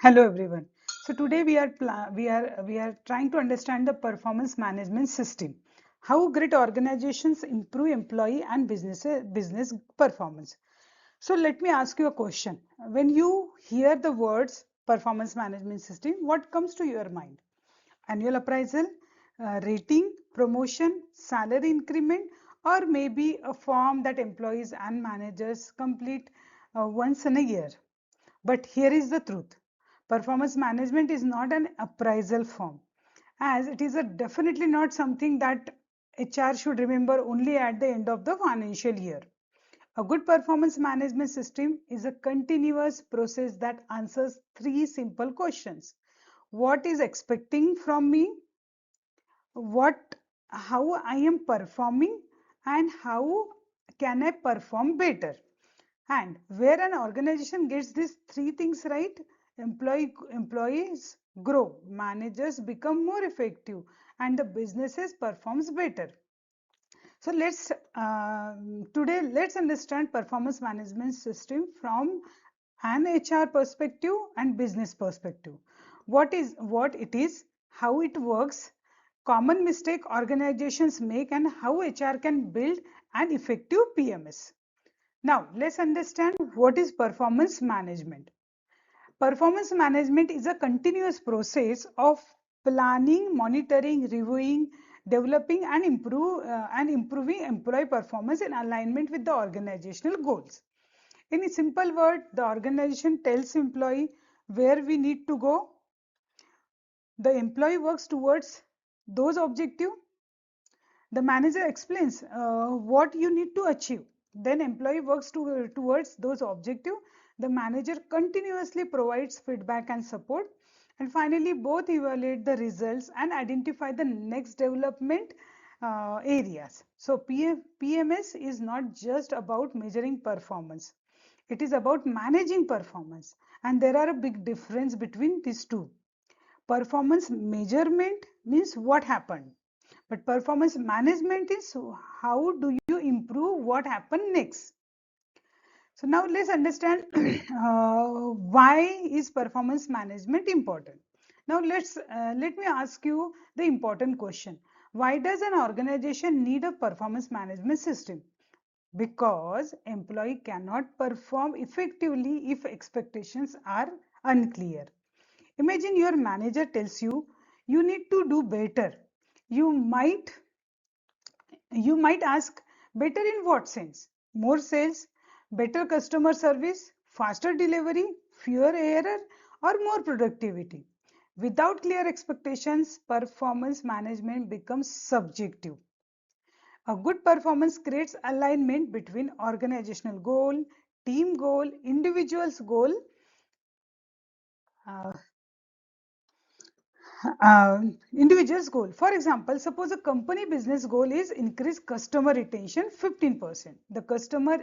Hello everyone. So today we are trying to understand the performance management system. How great organizations improve employee and business performance. So let me ask you a question. When you hear the words performance management system, what comes to your mind? Annual appraisal, rating, promotion, salary increment, or maybe a form that employees and managers complete once in a year. But here is the truth. Performance management is not an appraisal form, as it is definitely not something that HR should remember only at the end of the financial year. A good performance management system is a continuous process that answers three simple questions. What is expecting from me? What, how I am performing, and how can I perform better? And where an organization gets these three things right, employees grow, managers become more effective, and the businesses performs better. So let's understand performance management system from an HR perspective and business perspective. What it is, how it works, common mistake organizations make, and how HR can build an effective PMS. Now, let's understand what is performance management. Performance management is a continuous process of planning, monitoring, reviewing, developing, and improving employee performance in alignment with the organizational goals. In a simple word, the organization tells employee where we need to go. The employee works towards those objectives. The manager explains what you need to achieve. Then employee works towards those objectives. The manager continuously provides feedback and support. And finally, both evaluate the results and identify the next development areas. So PMS is not just about measuring performance. It is about managing performance. And there are a big difference between these two. Performance measurement means what happened, but performance management is how do you improve what happened next. So now let's understand why is performance management important. Now let me ask you the important question. Why does an organization need a performance management system? Because employee cannot perform effectively if expectations are unclear. Imagine your manager tells you you need to do better. You might you might ask, better in what sense? More sales, better customer service, faster delivery, fewer error, or more productivity. Without clear expectations, performance management becomes subjective. A good performance creates alignment between organizational goal, team goal, individual's goal, uh, uh, individual's goal. For example, suppose a company business goal is increase customer retention 15%. The customer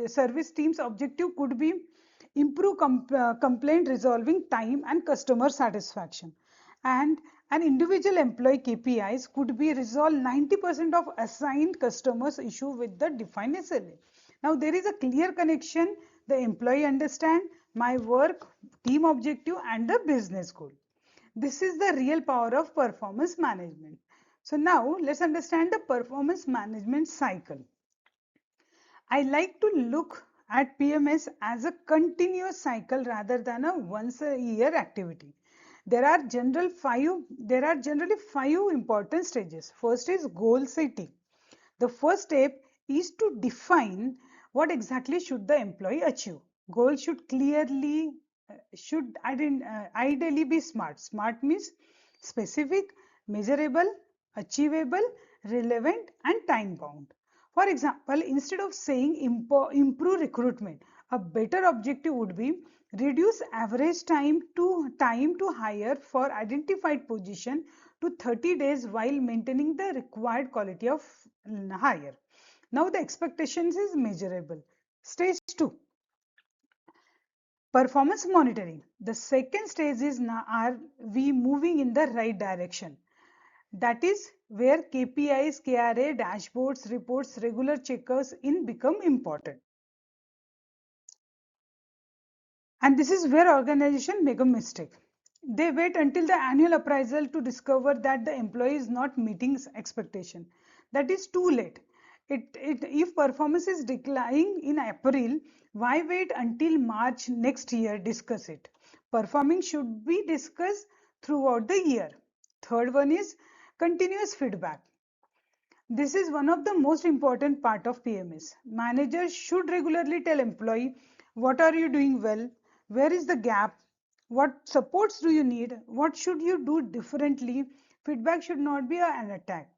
service team's objective could be improve complaint resolving time and customer satisfaction. And an individual employee KPIs could be resolve 90% of assigned customers issue with the defined SLA. Now there is a clear connection. The employee understand my work, team objective, and the business goal. This is the real power of performance management. So now let's understand the performance management cycle. I like to look at PMS as a continuous cycle rather than a once a year activity. There are generally five important stages. First is goal setting. The first step is to define what exactly should the employee achieve. Goals should clearly ideally be SMART. SMART means specific, measurable, achievable, relevant, and time bound. For example, instead of saying improve recruitment, a better objective would be reduce average time to hire for identified position to 30 days while maintaining the required quality of hire. Now the expectations is measurable. Stage 2, performance monitoring. The second stage is now, are we moving in the right direction? That is where KPIs, KRA, dashboards, reports, regular checkers in become important. And this is where organizations make a mistake. They wait until the annual appraisal to discover that the employee is not meeting expectation. That is too late. If performance is declining in April, why wait until March next year? Discuss it. Performing should be discussed throughout the year. Third one is continuous feedback. This is one of the most important part of PMS. Managers should regularly tell employee, what are you doing well? Where is the gap? What supports do you need? What should you do differently? Feedback should not be an attack.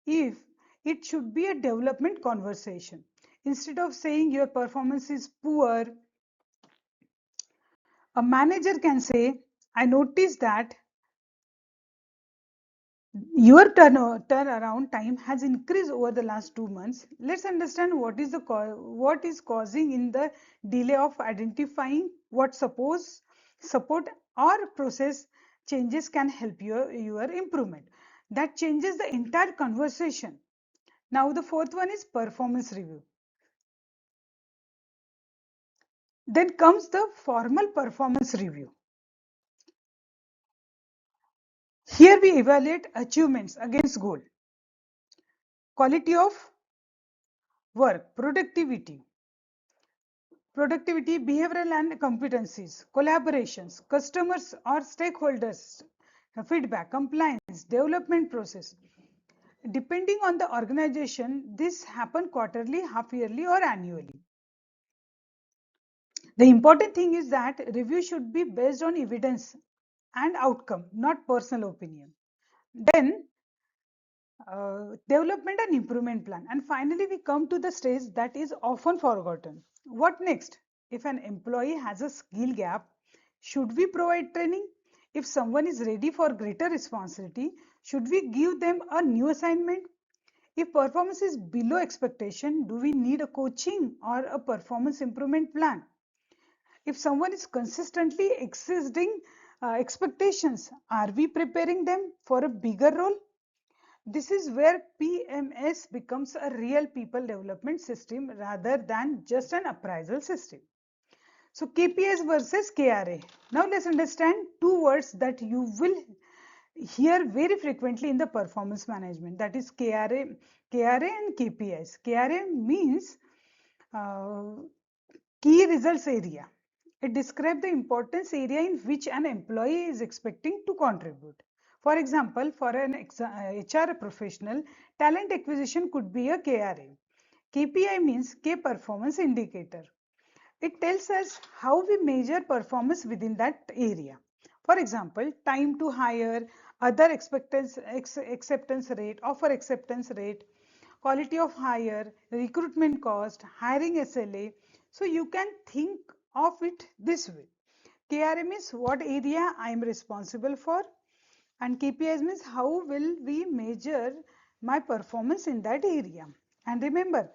If it should be a development conversation. Instead of saying your performance is poor, a manager can say, I noticed that your turnaround time has increased over the last 2 months. Let's understand what is causing in the delay of identifying what support or process changes can help your improvement. That changes the entire conversation. Now the fourth one is performance review. Then comes the formal performance review. Here we evaluate achievements against goal, quality of work, behavioral and competencies, collaborations, customers or stakeholders, feedback, compliance, development process. Depending on the organization, this happen quarterly, half yearly or annually. The important thing is that review should be based on evidence and outcome, not personal opinion. Then development and improvement plan. And finally, we come to the stage that is often forgotten. What next? If an employee has a skill gap, should we provide training? If someone is ready for greater responsibility, should we give them a new assignment? If performance is below expectation, do we need a coaching or a performance improvement plan? If someone is consistently exceeding expectations, are we preparing them for a bigger role? This is where PMS becomes a real people development system rather than just an appraisal system. So KPIs versus KRA. Now let's understand two words that you will hear very frequently in the performance management, that is KRA and KPIs. KRA means uh, key results area. It describes the importance area in which an employee is expecting to contribute. For example, for an HR professional, talent acquisition could be a KRA. KPI means Key Performance Indicator. It tells us how we measure performance within that area. For example, time to hire, other acceptance rate, offer acceptance rate, quality of hire, recruitment cost, hiring SLA. So you can think of it this way. KRM is what area I am responsible for, and KPIs means how will we measure my performance in that area. And remember,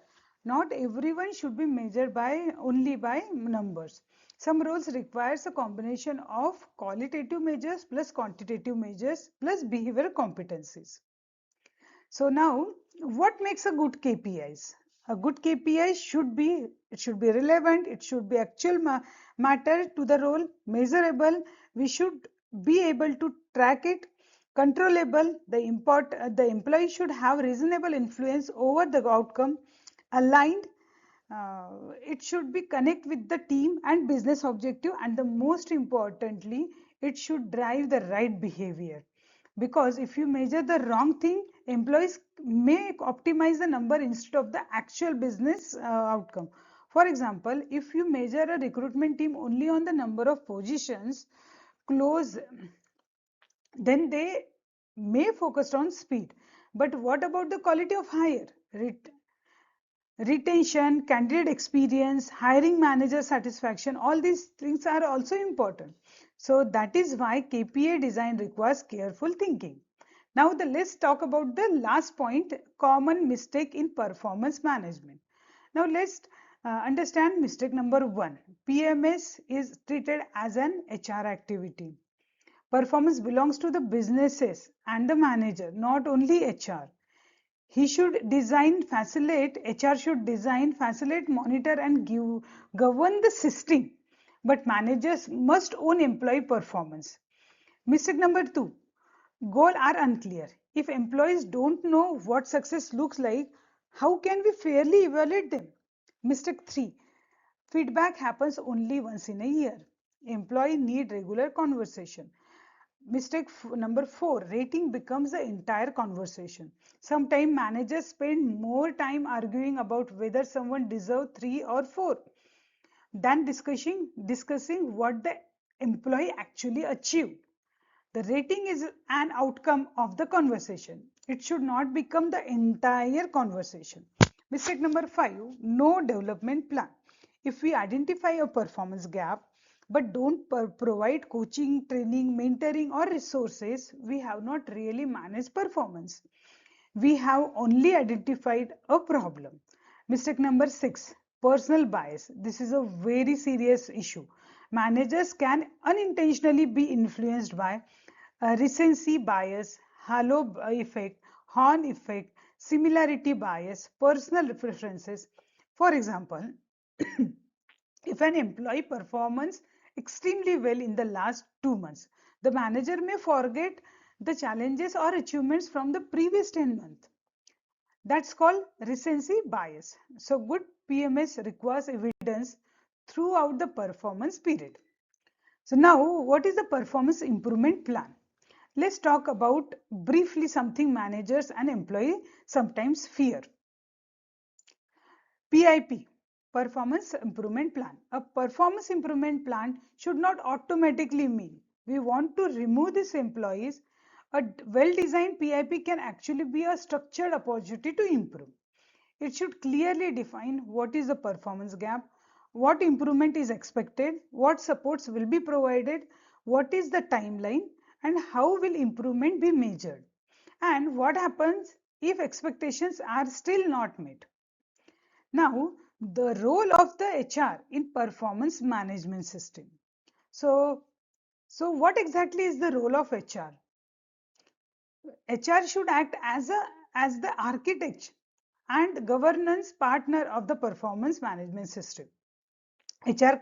not everyone should be measured only by numbers. Some roles requires a combination of qualitative measures plus quantitative measures plus behavioral competencies. So now, what makes a good KPIs? A good KPI should be relevant, it should be actual matter to the role, measurable, we should be able to track it, controllable, the employee should have reasonable influence over the outcome, aligned, it should be connect with the team and business objective, and the most importantly, it should drive the right behavior. Because if you measure the wrong thing, employees may optimize the number instead of the actual business outcome. For example, if you measure a recruitment team only on the number of positions close, then they may focus on speed. But what about the quality of hire? Retention, candidate experience, hiring manager satisfaction, all these things are also important. So that is why KPI design requires careful thinking. Now let's talk about the last point, common mistake in performance management. Now let's understand mistake number one. PMS is treated as an HR activity. Performance belongs to the businesses and the manager, not only HR. He should design, facilitate, HR should design, facilitate, monitor and govern the system. but managers must own employee performance. Mistake number 2, goals are unclear. If employees don't know what success looks like, how can we fairly evaluate them? Mistake 3, feedback happens only once in a year. Employee need regular conversation. Mistake number 4, rating becomes the entire conversation. Sometimes managers spend more time arguing about whether someone deserves 3 or 4 than discussing what the employee actually achieved. The rating is an outcome of the conversation. It should not become the entire conversation. Mistake number 5, no development plan. If we identify a performance gap but don't provide coaching, training, mentoring or resources, we have not really managed performance. We have only identified a problem. Mistake number 6, personal bias. This is a very serious issue. Managers can unintentionally be influenced by recency bias, halo effect, horn effect, similarity bias, personal preferences. For example, if an employee performs extremely well in the last 2 months, the manager may forget the challenges or achievements from the previous 10 months. That's called recency bias. So good PMS requires evidence throughout the performance period. So now, what is the performance improvement plan? Let's talk about briefly something managers and employees sometimes fear. PIP, Performance Improvement Plan. A performance improvement plan should not automatically mean we want to remove these employees. A well-designed PIP can actually be a structured opportunity to improve. It should clearly define what is the performance gap, what improvement is expected, what supports will be provided, what is the timeline, and how will improvement be measured, and what happens if expectations are still not met. Now, the role of the HR in performance management system. So, what exactly is the role of HR? HR should act as the architect and governance partner of the performance management system. HR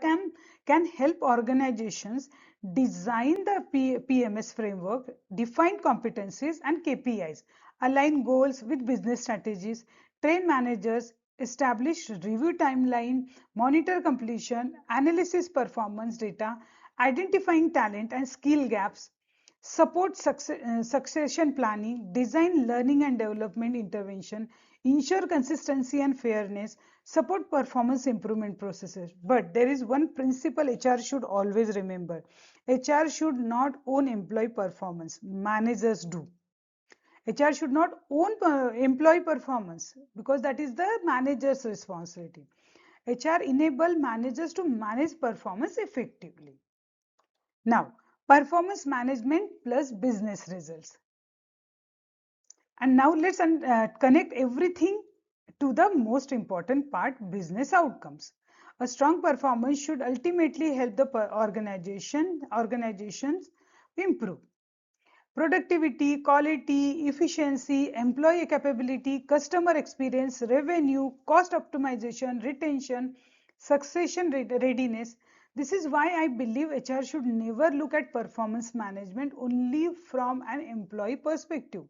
can help organizations design the PMS framework, define competencies and KPIs, align goals with business strategies, train managers, establish review timeline, monitor completion, analysis performance data, identifying talent and skill gaps, support succession planning, design learning and development intervention, ensure consistency and fairness, support performance improvement processes. But there is one principle HR should always remember. HR should not own employee performance. Managers do. HR should not own employee performance because that is the manager's responsibility. HR enable managers to manage performance effectively. Now, performance management plus business results. And now let's connect everything to the most important part, business outcomes. A strong performance should ultimately help the organizations improve. Productivity, quality, efficiency, employee capability, customer experience, revenue, cost optimization, retention, succession readiness. This is why I believe HR should never look at performance management only from an employee perspective.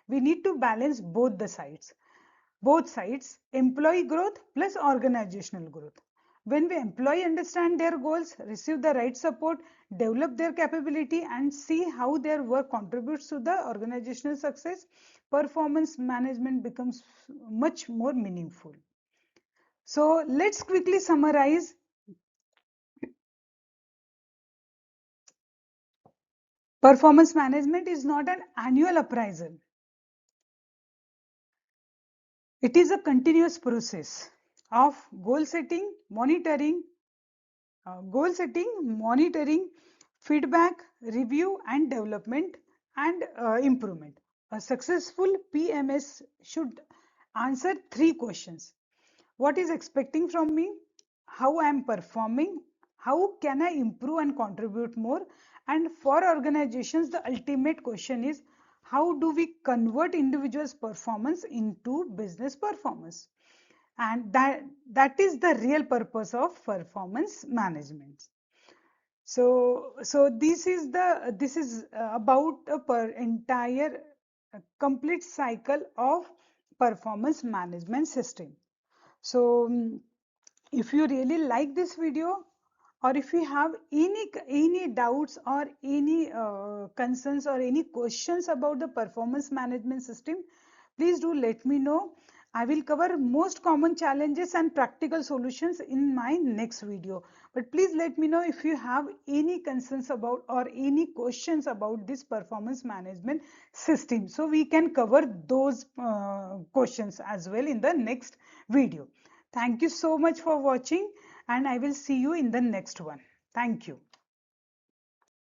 We need to balance both sides, employee growth plus organizational growth. When the employee understand their goals, receive the right support, develop their capability and see how their work contributes to the organizational success, performance management becomes much more meaningful. So let's quickly summarize. Performance management is not an annual appraisal. It is a continuous process of goal setting, monitoring, feedback, review and development and improvement. A successful PMS should answer 3 questions. What is expecting from me? How I am performing? How can I improve and contribute more? And for organizations, the ultimate question is how do we convert individuals' performance into business performance? And that is the real purpose of performance management. So this is about a entire complete cycle of performance management system. So if you really like this video, or if you have any doubts or any concerns or any questions about the performance management system, please do let me know. I will cover most common challenges and practical solutions in my next video. But please let me know if you have any concerns about or any questions about this performance management system, so we can cover those questions as well in the next video. Thank you so much for watching, and I will see you in the next one. Thank you.